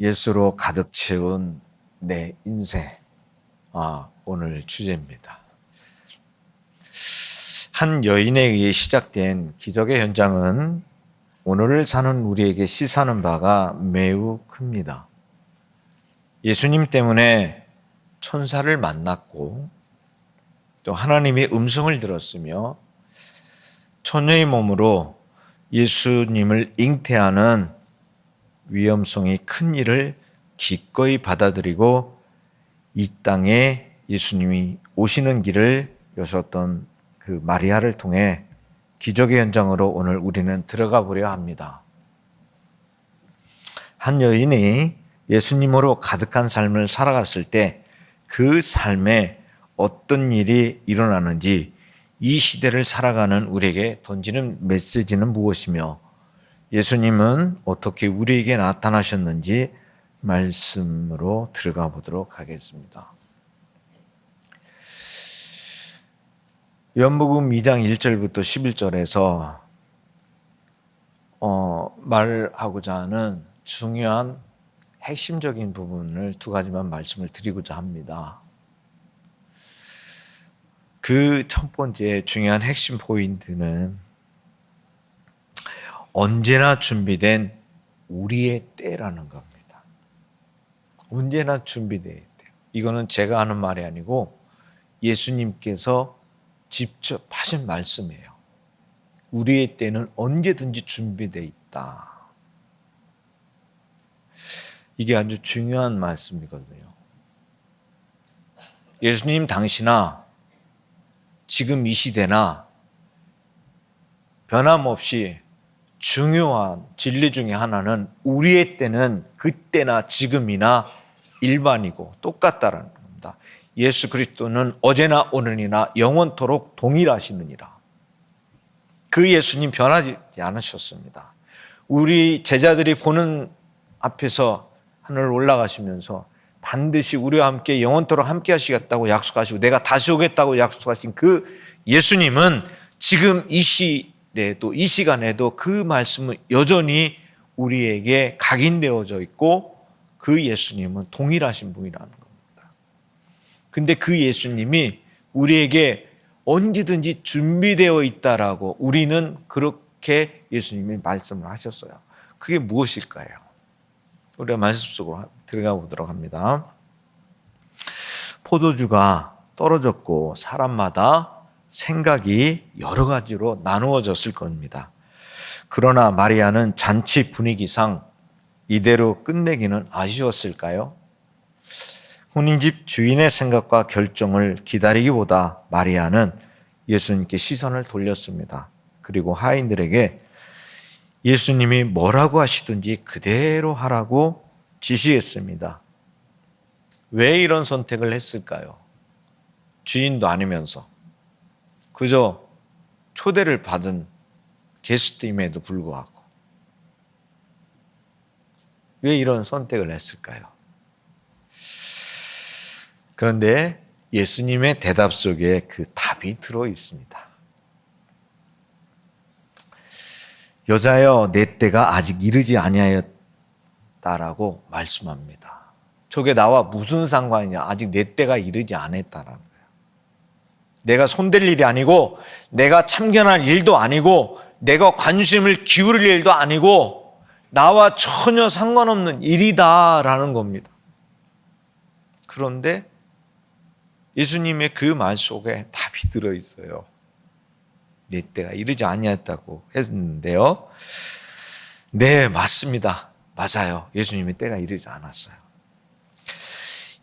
예수로 가득 채운 내 인생. 오늘 주제입니다. 한 여인에 의해 시작된 기적의 현장은 오늘을 사는 우리에게 시사하는 바가 매우 큽니다. 예수님 때문에 천사를 만났고 또 하나님의 음성을 들었으며 처녀의 몸으로 예수님을 잉태하는 위험성이 큰 일을 기꺼이 받아들이고 이 땅에 예수님이 오시는 길을 여섰던 그 마리아를 통해 기적의 현장으로 오늘 우리는 들어가 보려 합니다. 한 여인이 예수님으로 가득한 삶을 살아갔을 때 그 삶에 어떤 일이 일어나는지 이 시대를 살아가는 우리에게 던지는 메시지는 무엇이며 예수님은 어떻게 우리에게 나타나셨는지 말씀으로 들어가 보도록 하겠습니다. 요한복음 2장 1절부터 11절에서 말하고자 하는 중요한 핵심적인 부분을 두 가지만 말씀을 드리고자 합니다. 그 첫 번째 중요한 핵심 포인트는 언제나 준비된 우리의 때라는 겁니다. 언제나 준비되어야 돼요. 이거는 제가 하는 말이 아니고 예수님께서 직접 하신 말씀이에요. 우리의 때는 언제든지 준비되어 있다. 이게 아주 중요한 말씀이거든요. 예수님 당시나 지금 이 시대나 변함없이 중요한 진리 중에 하나는 우리의 때는 그때나 지금이나 일반이고 똑같다라는 겁니다. 예수 그리스도는 어제나 오늘이나 영원토록 동일하시느니라. 그 예수님 변하지 않으셨습니다. 우리 제자들이 보는 앞에서 하늘 올라가시면서 반드시 우리와 함께 영원토록 함께 하시겠다고 약속하시고 내가 다시 오겠다고 약속하신 그 예수님은 지금 이 시대에도 이 시간에도 그 말씀은 여전히 우리에게 각인되어져 있고 그 예수님은 동일하신 분이라는 겁니다. 근데 그 예수님이 우리에게 언제든지 준비되어 있다라고 우리는 그렇게 예수님이 말씀을 하셨어요. 그게 무엇일까요? 우리가 말씀 속으로 들어가 보도록 합니다. 포도주가 떨어졌고 사람마다 생각이 여러 가지로 나누어졌을 겁니다. 그러나 마리아는 잔치 분위기상 이대로 끝내기는 아쉬웠을까요? 혼인집 주인의 생각과 결정을 기다리기보다 마리아는 예수님께 시선을 돌렸습니다. 그리고 하인들에게 예수님이 뭐라고 하시든지 그대로 하라고 지시했습니다. 왜 이런 선택을 했을까요? 주인도 아니면서 그저 초대를 받은 게스트임에도 불구하고 왜 이런 선택을 했을까요? 그런데 예수님의 대답 속에 그 답이 들어 있습니다. 여자여 내 때가 아직 이르지 아니하였다라고 말씀합니다. 저게 나와 무슨 상관이냐? 아직 내 때가 이르지 않았다라는 거예요. 내가 손댈 일이 아니고 내가 참견할 일도 아니고 내가 관심을 기울일 일도 아니고 나와 전혀 상관없는 일이다라는 겁니다. 그런데 예수님의 그 말 속에 답이 들어있어요. 내 때가 이르지 아니했다고 했는데요. 네, 맞습니다. 맞아요. 예수님의 때가 이르지 않았어요.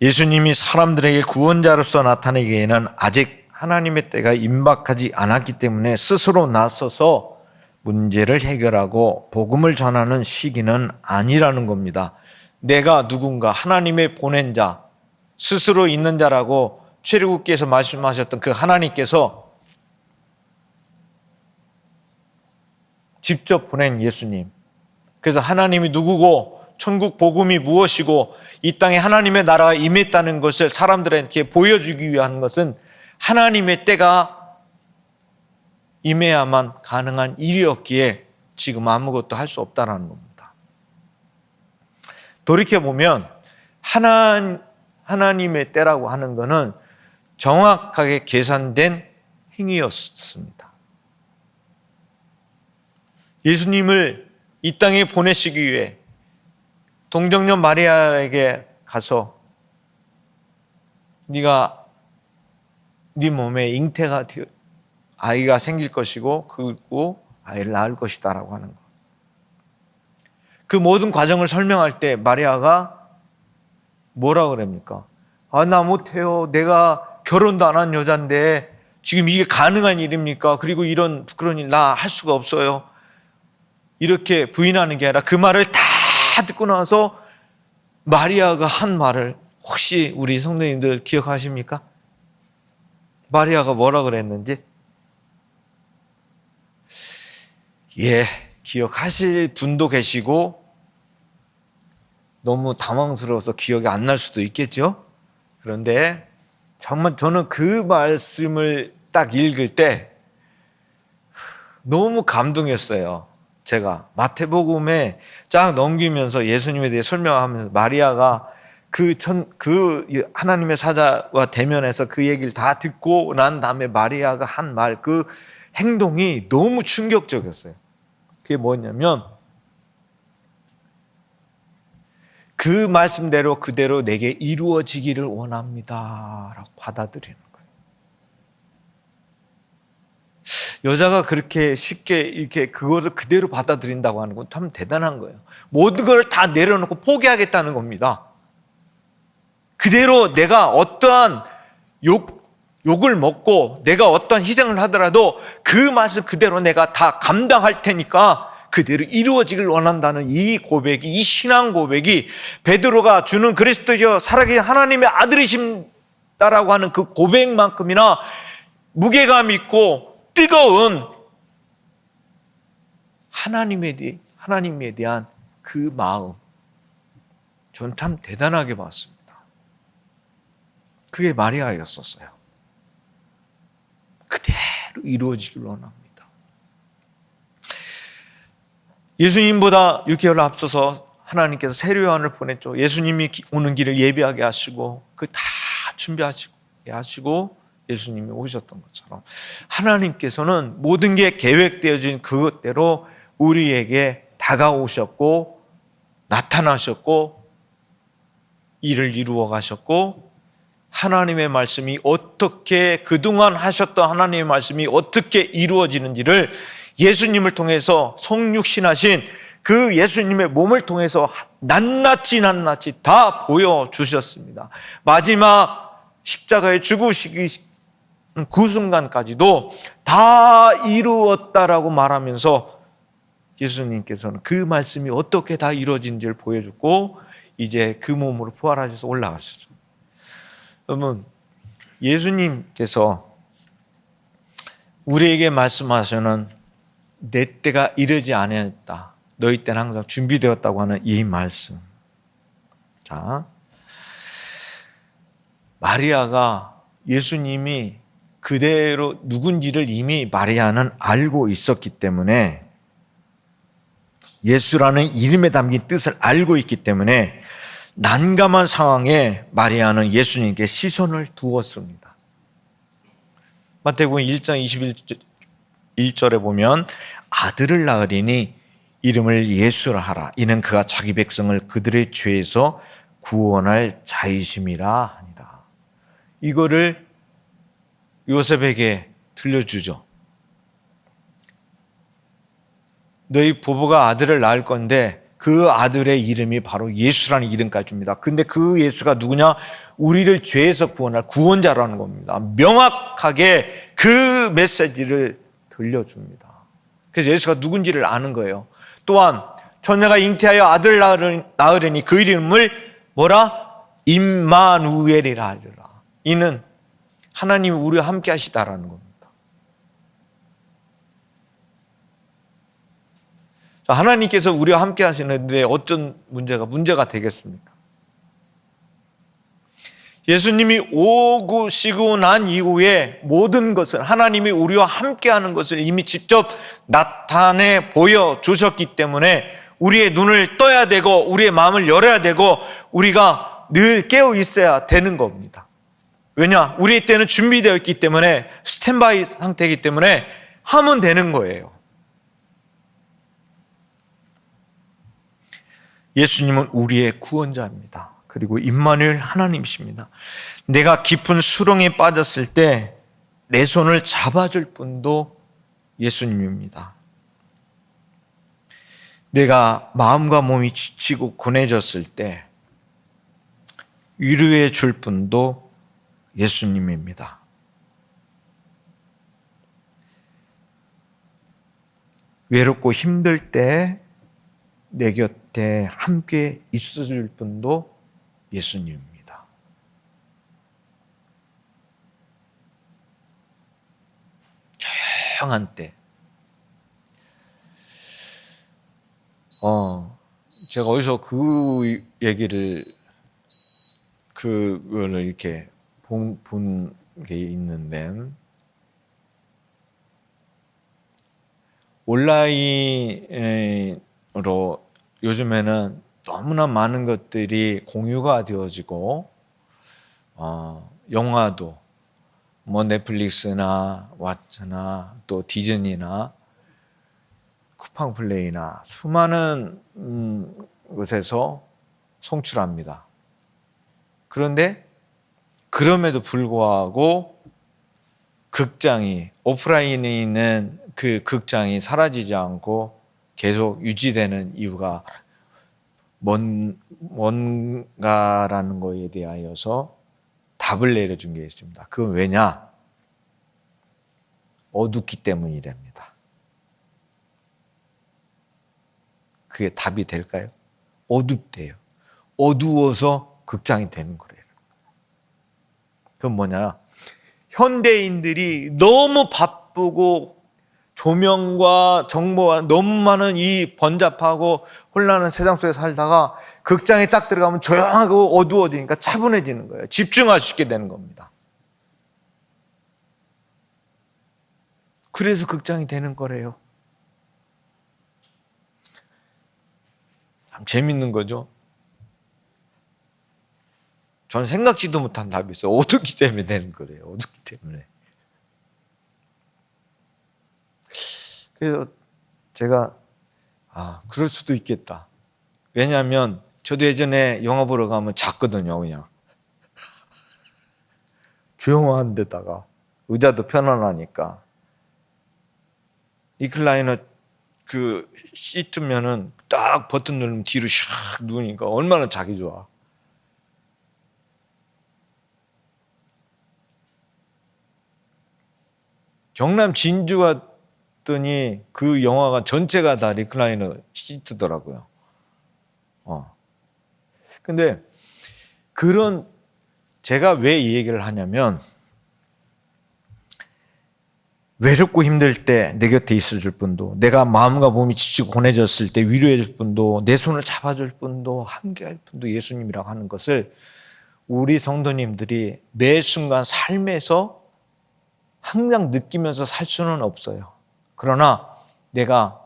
예수님이 사람들에게 구원자로서 나타내기에는 아직 하나님의 때가 임박하지 않았기 때문에 스스로 나서서 문제를 해결하고 복음을 전하는 시기는 아니라는 겁니다. 내가 누군가 하나님의 보낸 자, 스스로 있는 자라고 최일구께서 말씀하셨던 그 하나님께서 직접 보낸 예수님. 그래서 하나님이 누구고 천국 복음이 무엇이고 이 땅에 하나님의 나라가 임했다는 것을 사람들에게 보여주기 위한 것은 하나님의 때가 임해야만 가능한 일이었기에 지금 아무것도 할 수 없다는 겁니다. 돌이켜보면 하나님의 때라고 하는 것은 정확하게 계산된 행위였습니다. 예수님을 이 땅에 보내시기 위해 동정녀 마리아에게 가서 네가 네 몸에 잉태가 되어 아이가 생길 것이고 그리고 아이를 낳을 것이다 라고 하는 것. 그 모든 과정을 설명할 때 마리아가 뭐라 그럽니까? 나 못해요. 내가 결혼도 안 한 여잔데 지금 이게 가능한 일입니까? 그리고 이런 부끄러운 일 나 할 수가 없어요. 이렇게 부인하는 게 아니라 그 말을 다 듣고 나서 마리아가 한 말을 혹시 우리 성도님들 기억하십니까? 마리아가 뭐라 그랬는지? 예, 기억하실 분도 계시고 너무 당황스러워서 기억이 안 날 수도 있겠죠? 그런데 정말 저는 그 말씀을 딱 읽을 때 너무 감동했어요. 제가 마태복음에 쫙 넘기면서 예수님에 대해 설명하면서 마리아가 그 하나님의 사자와 대면해서 그 얘기를 다 듣고 난 다음에 마리아가 한 말, 그 행동이 너무 충격적이었어요. 그게 뭐냐면 그 말씀대로 그대로 내게 이루어지기를 원합니다 라고 받아들이는 거예요. 여자가 그렇게 쉽게 이렇게 그것을 그대로 받아들인다고 하는 건 참 대단한 거예요. 모든 걸 다 내려놓고 포기하겠다는 겁니다. 그대로 내가 어떠한 욕을 먹고 내가 어떠한 희생을 하더라도 그 맛을 그대로 내가 다 감당할 테니까 그대로 이루어지길 원한다는 이 고백이, 이 신앙 고백이 베드로가 주는 그리스도여 살아계신 하나님의 아들이십니다라고 하는 그 고백만큼이나 무게감 있고 뜨거운 하나님에 대한 그 마음, 전 참 대단하게 봤습니다. 그게 마리아였었어요. 그대로 이루어지길 원합니다. 예수님보다 6개월 앞서서 하나님께서 세례요한을 보냈죠. 예수님이 오는 길을 예비하게 하시고 그 다 준비하시고 예수님이 오셨던 것처럼 하나님께서는 모든 게 계획되어진 그것대로 우리에게 다가오셨고 나타나셨고 일을 이루어 가셨고 하나님의 말씀이 어떻게 그동안 하셨던 하나님의 말씀이 어떻게 이루어지는지를 예수님을 통해서 성육신하신 그 예수님의 몸을 통해서 낱낱이 다 보여주셨습니다. 마지막 십자가에 죽으시기 그 순간까지도 다 이루었다라고 말하면서 예수님께서는 그 말씀이 어떻게 다 이루어진지를 보여주고 이제 그 몸으로 부활하셔서 올라가셨죠. 여러분, 예수님께서 우리에게 말씀하시는 내 때가 이르지 아니하였다, 너희 때는 항상 준비되었다고 하는 이 말씀. 자, 마리아가 예수님이 그대로 누군지를 이미 마리아는 알고 있었기 때문에, 예수라는 이름에 담긴 뜻을 알고 있기 때문에 난감한 상황에 마리아는 예수님께 시선을 두었습니다. 마태복음 1장 21절에 보면 아들을 낳으리니 이름을 예수라 하라. 이는 그가 자기 백성을 그들의 죄에서 구원할 자이심이라 하니라. 이거를 요셉에게 들려주죠. 너희 부부가 아들을 낳을 건데 그 아들의 이름이 바로 예수라는 이름까지 줍니다. 근데 그 예수가 누구냐? 우리를 죄에서 구원할 구원자라는 겁니다. 명확하게 그 메시지를 들려줍니다. 그래서 예수가 누군지를 아는 거예요. 또한 처녀가 잉태하여 아들 낳으려니 그 이름을 뭐라? 임마누엘이라 하리라. 이는 하나님이 우리와 함께 하시다라는 겁니다. 하나님께서 우리와 함께 하시는데 어떤 문제가 되겠습니까? 예수님이 오시고 난 이후에 모든 것을, 하나님이 우리와 함께 하는 것을 이미 직접 나타내 보여주셨기 때문에 우리의 눈을 떠야 되고 우리의 마음을 열어야 되고 우리가 늘 깨어 있어야 되는 겁니다. 왜냐? 우리의 때는 준비되어 있기 때문에 스탠바이 상태이기 때문에 하면 되는 거예요. 예수님은 우리의 구원자입니다. 그리고 임마누엘 하나님이십니다. 내가 깊은 수렁에 빠졌을 때 내 손을 잡아줄 분도 예수님입니다. 내가 마음과 몸이 지치고 고뇌졌을 때 위로해 줄 분도 예수님입니다. 외롭고 힘들 때 내 곁에 함께 있어줄 분도 예수님입니다. 조용한 때. 제가 어디서 그 얘기를, 그거를 이렇게 본 게 있는데, 온라인으로 요즘에는 너무나 많은 것들이 공유가 되어지고, 영화도, 뭐 넷플릭스나 왓챠나 또 디즈니나 쿠팡 플레이나 수많은 곳에서 송출합니다. 그런데 그럼에도 불구하고 극장이, 오프라인에 있는 그 극장이 사라지지 않고 계속 유지되는 이유가 뭔가라는 거에 대하여서 답을 내려준 게 있습니다. 그건 왜냐? 어둡기 때문이랍니다. 그게 답이 될까요? 어둡대요. 어두워서 극장이 되는 거래요. 그건 뭐냐? 현대인들이 너무 바쁘고 조명과 정보가 너무 많은 이 번잡하고 혼란한 세상 속에 살다가 극장에 딱 들어가면 조용하고 어두워지니까 차분해지는 거예요. 집중할 수 있게 되는 겁니다. 그래서 극장이 되는 거래요. 참 재밌는 거죠. 저는 생각지도 못한 답이 있어요. 어둡기 때문에 되는 거래요. 어둡기 때문에. 그래서 제가 그럴 수도 있겠다. 왜냐하면 저도 예전에 영화 보러 가면 잤거든요. 그냥 조용한 데다가 의자도 편안하니까 리클라이너 그 시트면은 딱 버튼 누르면 뒤로 샥 누우니까 얼마나 자기 좋아. 경남 진주 갔더니 그 영화가 전체가 다 리클라이너 시트더라고요. 근데 제가 왜 이 얘기를 하냐면, 외롭고 힘들 때 내 곁에 있어줄 분도, 내가 마음과 몸이 지치고 고뇌졌을 때 위로해줄 분도, 내 손을 잡아줄 분도, 함께할 분도 예수님이라고 하는 것을 우리 성도님들이 매 순간 삶에서 항상 느끼면서 살 수는 없어요. 그러나 내가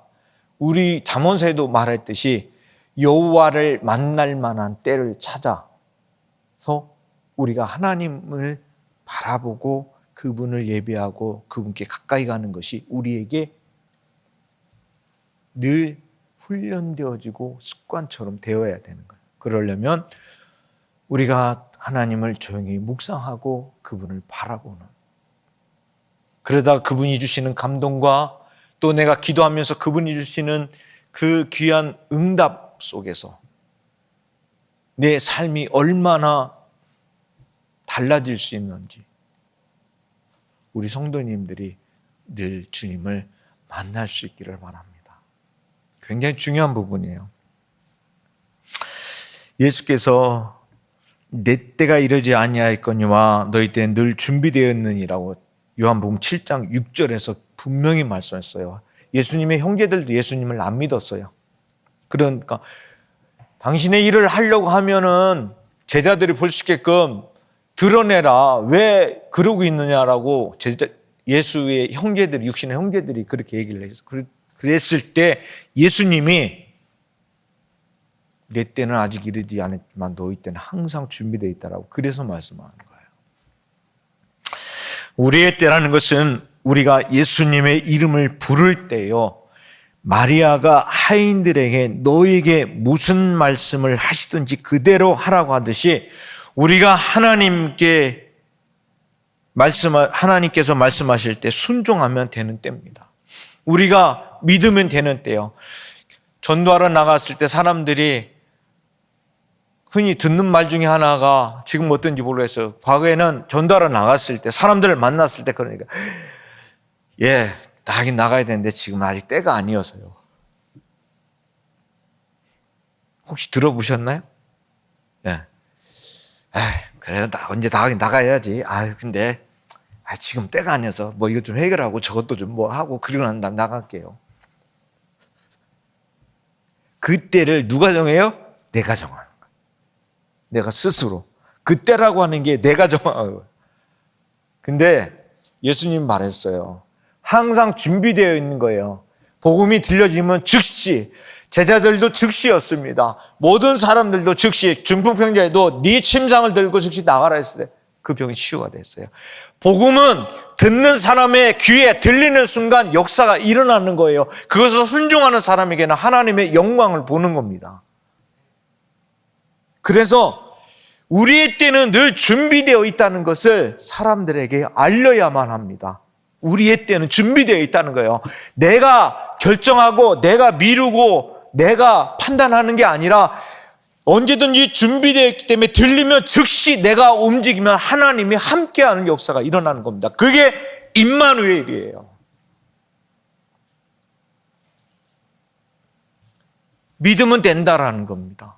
우리 잠언서에도 말했듯이 여호와를 만날 만한 때를 찾아서 우리가 하나님을 바라보고 그분을 예배하고 그분께 가까이 가는 것이 우리에게 늘 훈련되어지고 습관처럼 되어야 되는 거예요. 그러려면 우리가 하나님을 조용히 묵상하고 그분을 바라보는, 그러다 그분이 주시는 감동과 또 내가 기도하면서 그분이 주시는 그 귀한 응답 속에서 내 삶이 얼마나 달라질 수 있는지 우리 성도님들이 늘 주님을 만날 수 있기를 바랍니다. 굉장히 중요한 부분이에요. 예수께서 내 때가 이르지 아니하였거니와 너희 때는 늘 준비되었느니라고 요한복음 7장 6절에서 분명히 말씀했어요. 예수님의 형제들도 예수님을 안 믿었어요. 그러니까 당신의 일을 하려고 하면은 제자들이 볼 수 있게끔 드러내라. 왜 그러고 있느냐라고 예수의 형제들이, 육신의 형제들이 그렇게 얘기를 했어요. 그랬을 때 예수님이 내 때는 아직 이르지 않았지만 너희 때는 항상 준비되어 있다라고 그래서 말씀하는 거예요. 우리의 때라는 것은 우리가 예수님의 이름을 부를 때요, 마리아가 하인들에게 너에게 무슨 말씀을 하시든지 그대로 하라고 하듯이 우리가 하나님께서 말씀하실 때 순종하면 되는 때입니다. 우리가 믿으면 되는 때요. 전도하러 나갔을 때 사람들이 흔히 듣는 말 중에 하나가 지금 어떤지 모르겠어요. 과거에는 전도하러 나갔을 때 사람들을 만났을 때 그러니까 나가긴 나가야 되는데 지금 아직 때가 아니어서요. 혹시 들어보셨나요? 예. 그래, 언제 나가긴 나가야지. 근데 지금 때가 아니어서 뭐 이것 좀 해결하고 저것도 좀 뭐 하고 그리고 난 다음 나갈게요. 그 때를 누가 정해요? 내가 정하는 거예요. 내가 스스로. 그 때라고 하는 게 내가 정하는 거예요. 근데 예수님 말했어요. 항상 준비되어 있는 거예요. 복음이 들려지면 즉시, 제자들도 즉시였습니다. 모든 사람들도 즉시, 중풍병자에도 네 침상을 들고 즉시 나가라 했을 때 그 병이 치유가 됐어요. 복음은 듣는 사람의 귀에 들리는 순간 역사가 일어나는 거예요. 그것을 순종하는 사람에게는 하나님의 영광을 보는 겁니다. 그래서 우리의 때는 늘 준비되어 있다는 것을 사람들에게 알려야만 합니다. 우리의 때는 준비되어 있다는 거예요. 내가 결정하고 내가 미루고 내가 판단하는 게 아니라 언제든지 준비되어 있기 때문에 들리면 즉시 내가 움직이면 하나님이 함께하는 역사가 일어나는 겁니다. 그게 임마누엘이에요. 믿으면 된다라는 겁니다.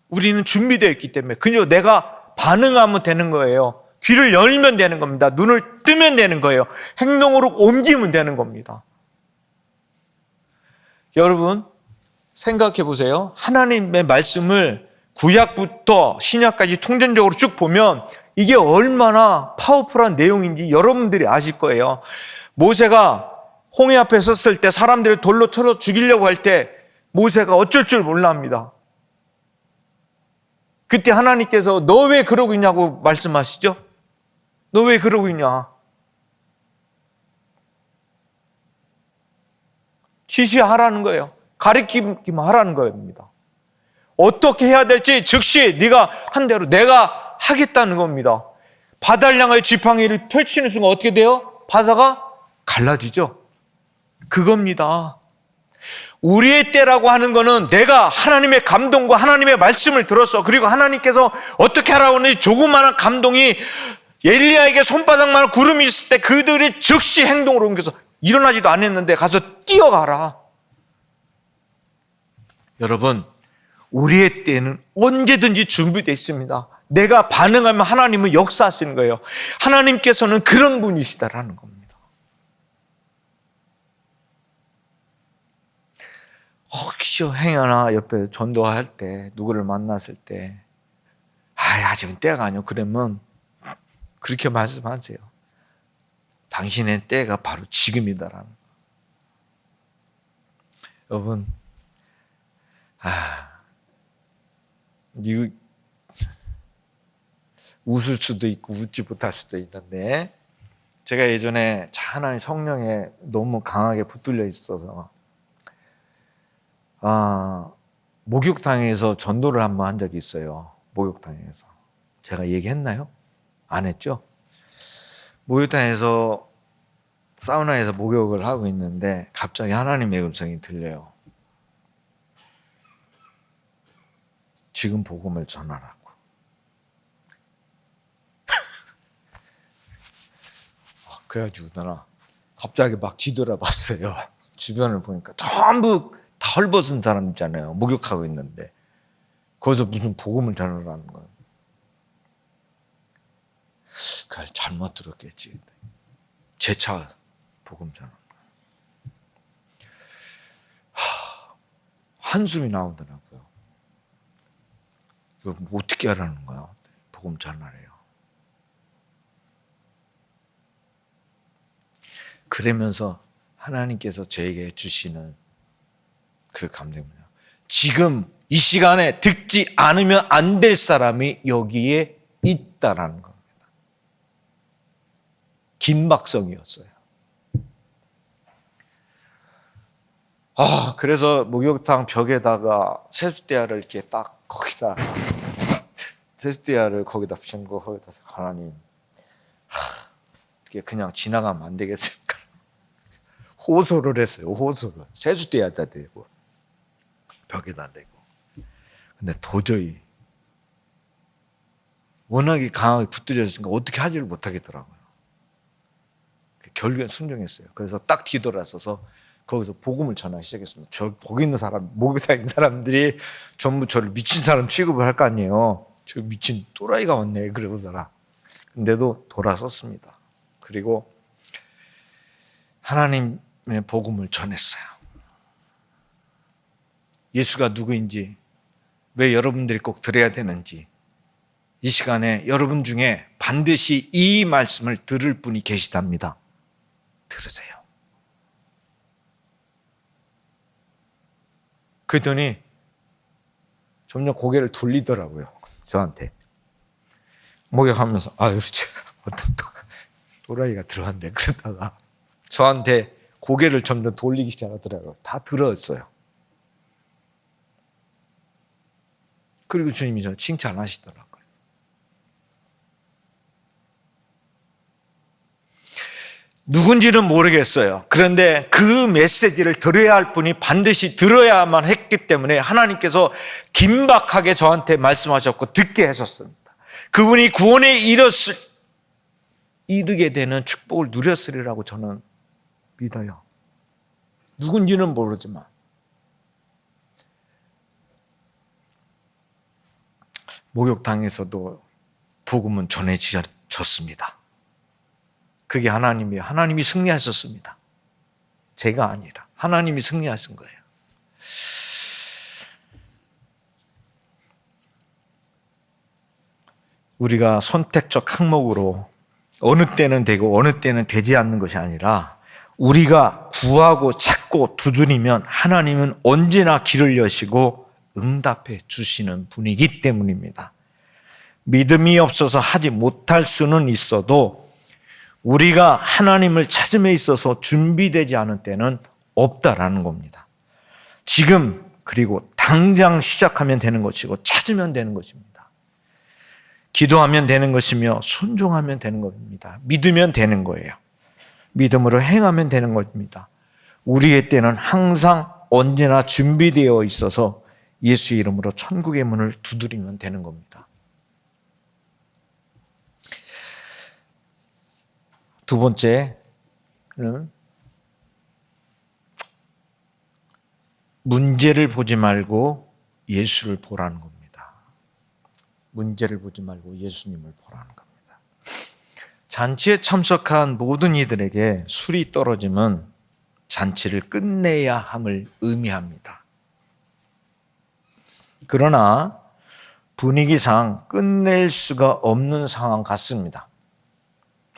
우리는 준비되어 있기 때문에 그냥 내가 반응하면 되는 거예요. 귀를 열면 되는 겁니다. 눈을 뜨면 되는 거예요. 행동으로 옮기면 되는 겁니다. 여러분 생각해 보세요. 하나님의 말씀을 구약부터 신약까지 통전적으로 쭉 보면 이게 얼마나 파워풀한 내용인지 여러분들이 아실 거예요. 모세가 홍해 앞에 섰을 때 사람들을 돌로 쳐서 죽이려고 할 때 모세가 어쩔 줄 몰라 합니다. 그때 하나님께서 너 왜 그러고 있냐고 말씀하시죠? 너 왜 그러고 있냐? 지시하라는 거예요. 가르치기만 하라는 겁니다. 어떻게 해야 될지 즉시 네가 한 대로 내가 하겠다는 겁니다. 바다를 향하여 지팡이를 펼치는 순간 어떻게 돼요? 바다가 갈라지죠. 그겁니다. 우리의 때라고 하는 거는 내가 하나님의 감동과 하나님의 말씀을 들었어. 그리고 하나님께서 어떻게 하라고 하는지 조그마한 감동이 엘리야에게 손바닥만한 구름이 있을 때 그들이 즉시 행동으로 옮겨서 일어나지도 않았는데 가서 뛰어가라. 여러분, 우리의 때는 언제든지 준비되어 있습니다. 내가 반응하면 하나님은 역사하시는 거예요. 하나님께서는 그런 분이시다라는 겁니다. 혹시 행여나 옆에 전도할 때 누구를 만났을 때 아직은 때가 아니요 그러면 그렇게 말씀하세요. 당신의 때가 바로 지금이다라는. 여러분, 이거 웃을 수도 있고 웃지 못할 수도 있는데 제가 예전에 하나님 성령에 너무 강하게 붙들려 있어서 목욕탕에서 전도를 한번 한 적이 있어요. 목욕탕에서. 제가 얘기했나요? 안 했죠? 목욕탕에서 사우나에서 목욕을 하고 있는데 갑자기 하나님의 음성이 들려요. 지금 복음을 전하라고. 그래가지고 나 갑자기 막 뒤돌아봤어요. 주변을 보니까 전부 다 헐벗은 사람 있잖아요. 목욕하고 있는데 거기서 무슨 복음을 전하라는 거예요. 그래, 잘못 들었겠지. 제 차 복음 전하는 거예요. 한숨이 나오더라고요. 이거 어떻게 하라는 거야? 복음 전하래요. 그러면서 하나님께서 저에게 주시는 그 감정은요. 지금 이 시간에 듣지 않으면 안 될 사람이 여기에 있다라는 겁니다. 긴박성이었어요. 그래서 목욕탕 벽에다가 세숫대야를 이렇게 딱 거기다 세숫대야를 거기다 붙인 거 거기다 하나님 이렇게 그냥 지나가면 안 되겠습니까? 호소를 했어요. 호소를 세숫대야에다 대고 벽에다 대고. 근데 도저히 워낙에 강하게 붙들려 있으니까 어떻게 하지를 못하겠더라고요. 결국엔 순종했어요. 그래서 딱 뒤돌아서서 거기서 복음을 전하기 시작했습니다. 저 거기 있는 사람, 목욕탕에 있는 사람들이 전부 저를 미친 사람 취급을 할 거 아니에요. 저 미친 또라이가 왔네 그러더라. 근데도 돌아섰습니다. 그리고 하나님의 복음을 전했어요. 예수가 누구인지, 왜 여러분들이 꼭 들어야 되는지, 이 시간에 여러분 중에 반드시 이 말씀을 들을 분이 계시답니다. 들으세요. 그랬더니 점점 고개를 돌리더라고요. 저한테. 목욕하면서 아유 어떤 또라이가 들어왔네. 그러다가 저한테 고개를 점점 돌리기 시작하더라고요. 다 들었어요. 그리고 주님이 저를 칭찬하시더라고요. 누군지는 모르겠어요. 그런데 그 메시지를 들어야 할 분이 반드시 들어야만 했기 때문에 하나님께서 긴박하게 저한테 말씀하셨고 듣게 하셨습니다. 그분이 구원에 이르게 되는 축복을 누렸으리라고 저는 믿어요. 누군지는 모르지만. 목욕탕에서도 복음은 전해졌습니다. 그게 하나님이 승리하셨습니다. 제가 아니라 하나님이 승리하신 거예요. 우리가 선택적 항목으로 어느 때는 되고 어느 때는 되지 않는 것이 아니라 우리가 구하고 찾고 두드리면 하나님은 언제나 길을 여시고 응답해 주시는 분이기 때문입니다. 믿음이 없어서 하지 못할 수는 있어도 우리가 하나님을 찾음에 있어서 준비되지 않은 때는 없다라는 겁니다. 지금 그리고 당장 시작하면 되는 것이고 찾으면 되는 것입니다. 기도하면 되는 것이며 순종하면 되는 겁니다. 믿으면 되는 거예요. 믿음으로 행하면 되는 겁니다. 우리의 때는 항상 언제나 준비되어 있어서 예수의 이름으로 천국의 문을 두드리면 되는 겁니다. 두 번째는 문제를 보지 말고 예수를 보라는 겁니다. 문제를 보지 말고 예수님을 보라는 겁니다. 잔치에 참석한 모든 이들에게 술이 떨어짐은 잔치를 끝내야 함을 의미합니다. 그러나 분위기상 끝낼 수가 없는 상황 같습니다.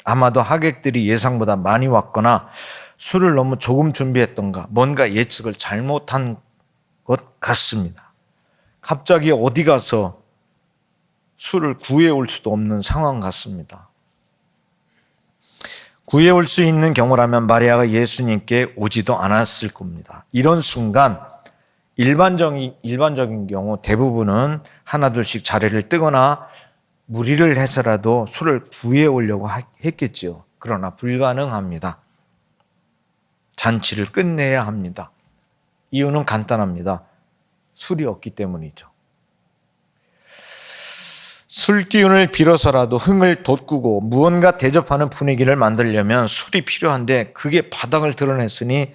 아마도 하객들이 예상보다 많이 왔거나 술을 너무 조금 준비했던가 뭔가 예측을 잘못한 것 같습니다. 갑자기 어디 가서 술을 구해올 수도 없는 상황 같습니다. 구해올 수 있는 경우라면 마리아가 예수님께 오지도 않았을 겁니다. 이런 순간 일반적인 경우 대부분은 하나둘씩 자리를 뜨거나 무리를 해서라도 술을 구해오려고 했겠지요. 그러나 불가능합니다. 잔치를 끝내야 합니다. 이유는 간단합니다. 술이 없기 때문이죠. 술 기운을 빌어서라도 흥을 돋구고 무언가 대접하는 분위기를 만들려면 술이 필요한데 그게 바닥을 드러냈으니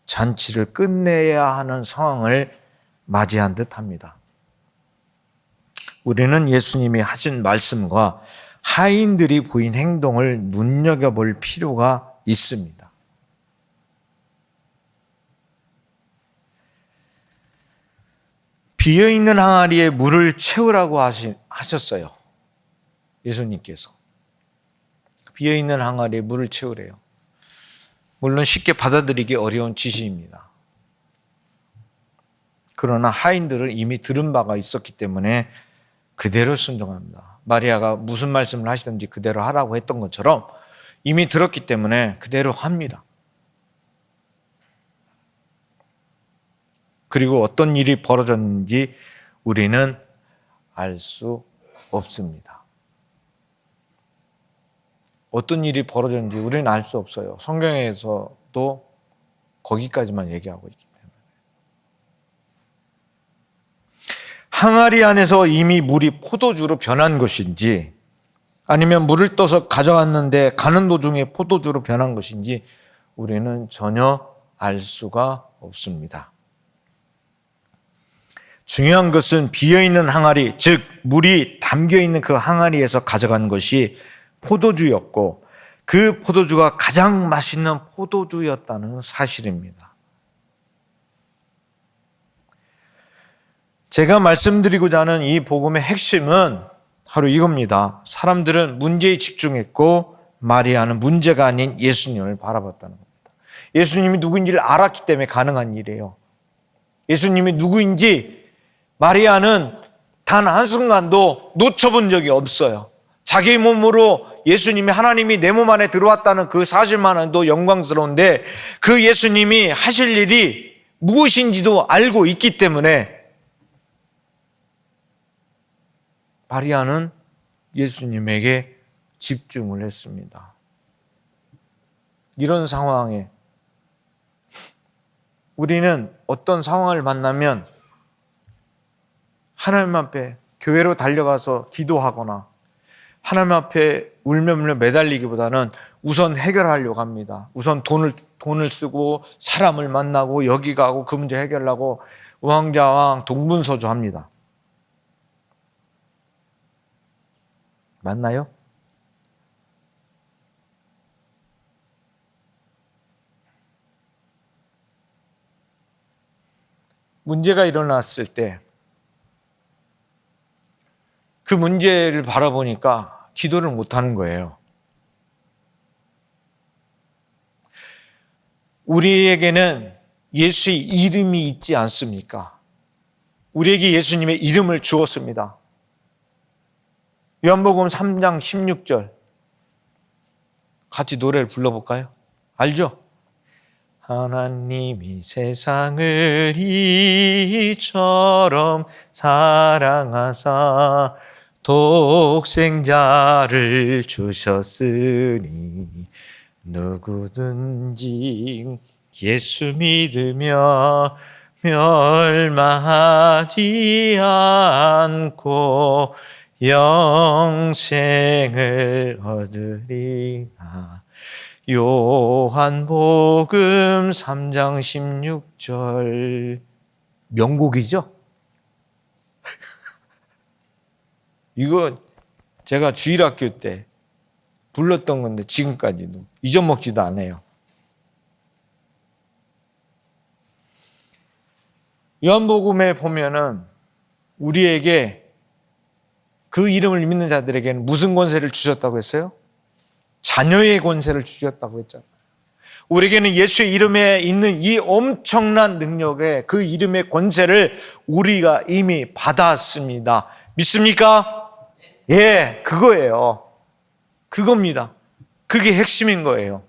잔치를 끝내야 하는 상황을 맞이한 듯합니다. 우리는 예수님이 하신 말씀과 하인들이 보인 행동을 눈여겨볼 필요가 있습니다. 비어있는 항아리에 물을 채우라고 하셨어요. 예수님께서. 비어있는 항아리에 물을 채우래요. 물론 쉽게 받아들이기 어려운 지시입니다. 그러나 하인들은 이미 들은 바가 있었기 때문에 그대로 순종합니다. 마리아가 무슨 말씀을 하시든지 그대로 하라고 했던 것처럼 이미 들었기 때문에 그대로 합니다. 그리고 어떤 일이 벌어졌는지 우리는 알 수 없습니다. 어떤 일이 벌어졌는지 우리는 알 수 없어요. 성경에서도 거기까지만 얘기하고 있기 때문에. 항아리 안에서 이미 물이 포도주로 변한 것인지 아니면 물을 떠서 가져왔는데 가는 도중에 포도주로 변한 것인지 우리는 전혀 알 수가 없습니다. 중요한 것은 비어있는 항아리, 즉 물이 담겨있는 그 항아리에서 가져간 것이 포도주였고 그 포도주가 가장 맛있는 포도주였다는 사실입니다. 제가 말씀드리고자 하는 이 복음의 핵심은 바로 이겁니다. 사람들은 문제에 집중했고 마리아는 문제가 아닌 예수님을 바라봤다는 겁니다. 예수님이 누구인지를 알았기 때문에 가능한 일이에요. 예수님이 누구인지 마리아는 단 한순간도 놓쳐본 적이 없어요. 자기 몸으로 예수님이 하나님이 내 몸 안에 들어왔다는 그 사실만도 영광스러운데 그 예수님이 하실 일이 무엇인지도 알고 있기 때문에 마리아는 예수님에게 집중을 했습니다. 이런 상황에 우리는 어떤 상황을 만나면 하나님 앞에 교회로 달려가서 기도하거나 하나님 앞에 울며 매달리기보다는 우선 해결하려고 합니다. 우선 돈을 쓰고 사람을 만나고 여기 가고 그 문제 해결하고 우왕좌왕 동분서주합니다. 맞나요? 문제가 일어났을 때 그 문제를 바라보니까 기도를 못하는 거예요. 우리에게는 예수의 이름이 있지 않습니까? 우리에게 예수님의 이름을 주었습니다. 요한복음 3장 16절 같이 노래를 불러볼까요? 알죠? 하나님이 세상을 이처럼 사랑하사 독생자를 주셨으니 누구든지 예수 믿으며 멸망하지 않고 영생을 얻으리라. 요한복음 3장 16절 명곡이죠? 이거 제가 주일학교 때 불렀던 건데 지금까지도 잊어먹지도 않아요. 요한복음에 보면은 우리에게 그 이름을 믿는 자들에게는 무슨 권세를 주셨다고 했어요? 자녀의 권세를 주셨다고 했잖아요. 우리에게는 예수의 이름에 있는 이 엄청난 능력의 그 이름의 권세를 우리가 이미 받았습니다. 믿습니까? 예, 그거예요. 그겁니다. 그게 핵심인 거예요.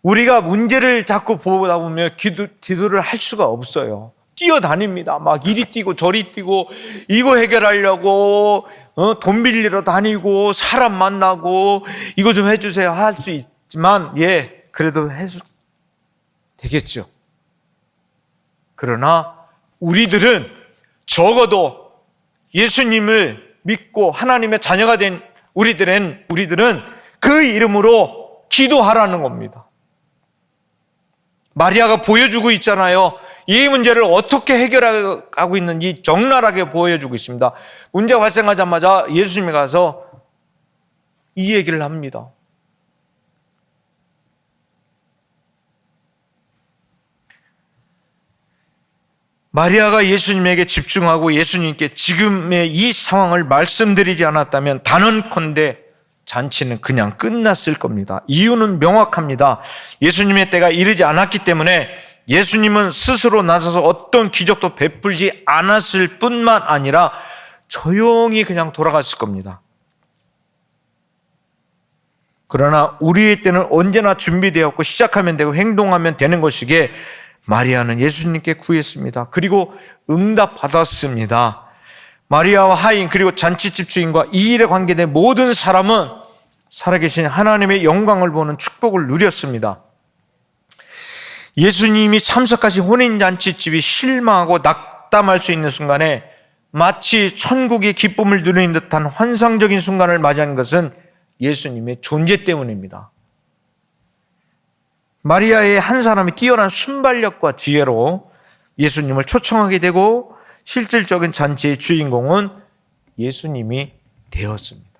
우리가 문제를 자꾸 보다 보면 기도를 할 수가 없어요. 뛰어다닙니다. 막 이리 뛰고 저리 뛰고 이거 해결하려고 돈 빌리러 다니고 사람 만나고 이거 좀 해주세요 할 수 있지만 예, 그래도 해도 되겠죠. 그러나 우리들은 적어도 예수님을 믿고 하나님의 자녀가 된 우리들은 그 이름으로 기도하라는 겁니다. 마리아가 보여주고 있잖아요. 이 문제를 어떻게 해결하고 있는지 적나라하게 보여주고 있습니다. 문제가 발생하자마자 예수님이 가서 이 얘기를 합니다. 마리아가 예수님에게 집중하고 예수님께 지금의 이 상황을 말씀드리지 않았다면 단언컨대 잔치는 그냥 끝났을 겁니다. 이유는 명확합니다. 예수님의 때가 이르지 않았기 때문에 예수님은 스스로 나서서 어떤 기적도 베풀지 않았을 뿐만 아니라 조용히 그냥 돌아갔을 겁니다. 그러나 우리의 때는 언제나 준비되었고 시작하면 되고 행동하면 되는 것이기에 마리아는 예수님께 구했습니다. 그리고 응답받았습니다. 마리아와 하인 그리고 잔치집 주인과 이 일에 관계된 모든 사람은 살아계신 하나님의 영광을 보는 축복을 누렸습니다. 예수님이 참석하신 혼인잔치집이 실망하고 낙담할 수 있는 순간에 마치 천국의 기쁨을 누리는 듯한 환상적인 순간을 맞이한 것은 예수님의 존재 때문입니다. 마리아의 한 사람이 뛰어난 순발력과 지혜로 예수님을 초청하게 되고 실질적인 잔치의 주인공은 예수님이 되었습니다.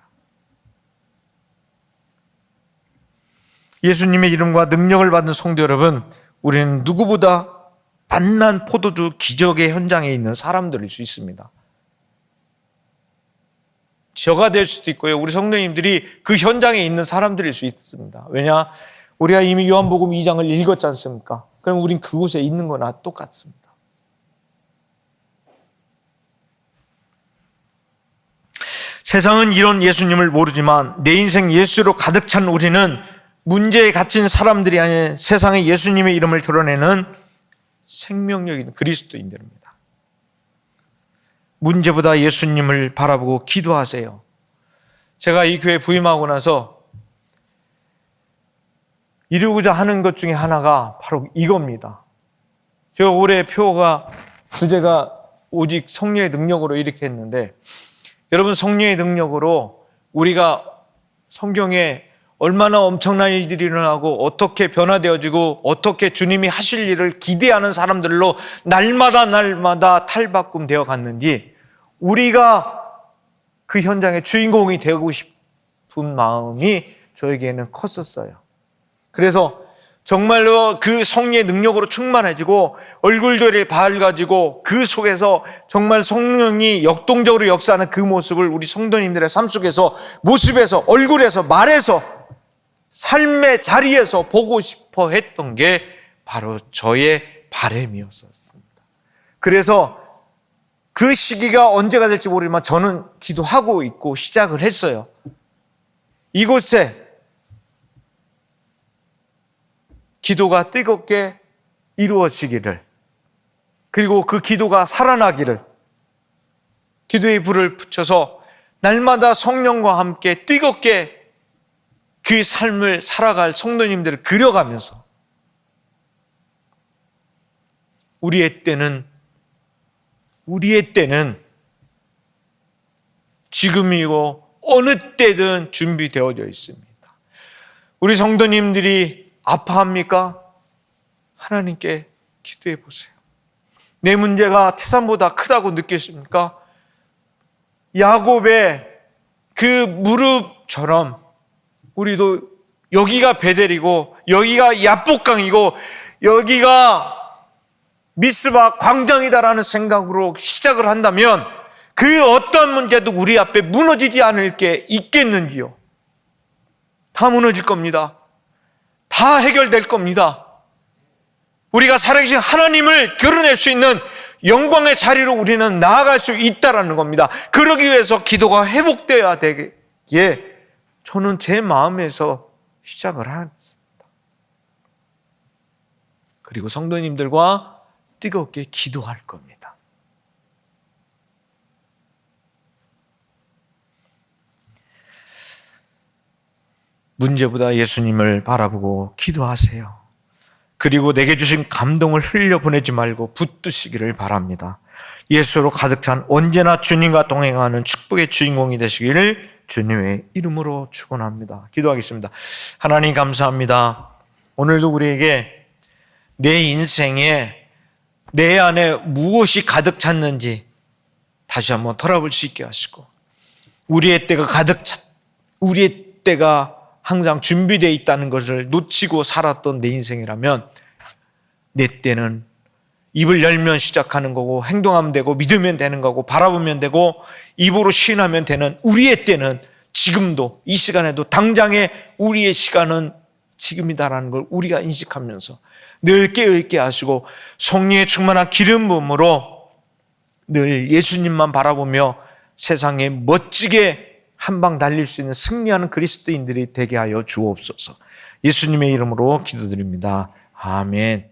예수님의 이름과 능력을 받은 성도 여러분, 우리는 누구보다 만난 포도주 기적의 현장에 있는 사람들일 수 있습니다. 저가 될 수도 있고요. 우리 성도님들이 그 현장에 있는 사람들일 수 있습니다. 왜냐? 우리가 이미 요한복음 2장을 읽었지 않습니까? 그럼 우린 그곳에 있는 거나 똑같습니다. 세상은 이런 예수님을 모르지만 내 인생 예수로 가득 찬 우리는 문제에 갇힌 사람들이 아닌 세상에 예수님의 이름을 드러내는 생명력 있는 그리스도인들입니다. 문제보다 예수님을 바라보고 기도하세요. 제가 이 교회 부임하고 나서 이루고자 하는 것 중에 하나가 바로 이겁니다. 제가 올해 표가 주제가 오직 성령의 능력으로 이렇게 했는데, 여러분, 성령의 능력으로 우리가 성경에 얼마나 엄청난 일들이 일어나고 어떻게 변화되어지고 어떻게 주님이 하실 일을 기대하는 사람들로 날마다 탈바꿈 되어 갔는지 우리가 그 현장의 주인공이 되고 싶은 마음이 저에게는 컸었어요. 그래서 정말로 그 성령의 능력으로 충만해지고 얼굴들이 밝아지고 그 속에서 정말 성령이 역동적으로 역사하는 그 모습을 우리 성도님들의 삶 속에서, 모습에서, 얼굴에서, 말에서, 삶의 자리에서 보고 싶어 했던 게 바로 저의 바람이었습니다. 그래서 그 시기가 언제가 될지 모르지만 저는 기도하고 있고 시작을 했어요. 이곳에 기도가 뜨겁게 이루어지기를, 그리고 그 기도가 살아나기를, 기도의 불을 붙여서 날마다 성령과 함께 뜨겁게 그 삶을 살아갈 성도님들을 그려가면서 우리의 때는 지금이고 어느 때든 준비되어져 있습니다. 우리 성도님들이 아파합니까? 하나님께 기도해 보세요. 내 문제가 태산보다 크다고 느끼십니까? 야곱의 그 무릎처럼 우리도 여기가 베델이고 여기가 야복강이고 여기가 미스바 광장이다라는 생각으로 시작을 한다면 그 어떤 문제도 우리 앞에 무너지지 않을 게 있겠는지요? 다 무너질 겁니다. 다 해결될 겁니다. 우리가 살아계신 하나님을 드러낼 수 있는 영광의 자리로 우리는 나아갈 수 있다는 겁니다. 그러기 위해서 기도가 회복되어야 되기에 저는 제 마음에서 시작을 했습니다. 그리고 성도님들과 뜨겁게 기도할 겁니다. 문제보다 예수님을 바라보고 기도하세요. 그리고 내게 주신 감동을 흘려보내지 말고 붙드시기를 바랍니다. 예수로 가득 찬 언제나 주님과 동행하는 축복의 주인공이 되시기를 주님의 이름으로 축원합니다. 기도하겠습니다. 하나님 감사합니다. 오늘도 우리에게 내 인생에 내 안에 무엇이 가득 찼는지 다시 한번 돌아볼 수 있게 하시고, 우리의 때가 우리의 때가 항상 준비되어 있다는 것을 놓치고 살았던 내 인생이라면, 내 때는 입을 열면 시작하는 거고 행동하면 되고 믿으면 되는 거고 바라보면 되고 입으로 시인하면 되는 우리의 때는 지금도 이 시간에도 당장의 우리의 시간은 지금이다라는 걸 우리가 인식하면서 늘 깨어있게 하시고 성령의 충만한 기름 부음으로 늘 예수님만 바라보며 세상에 멋지게 한방 달릴 수 있는 승리하는 그리스도인들이 되게 하여 주옵소서. 예수님의 이름으로 기도드립니다. 아멘.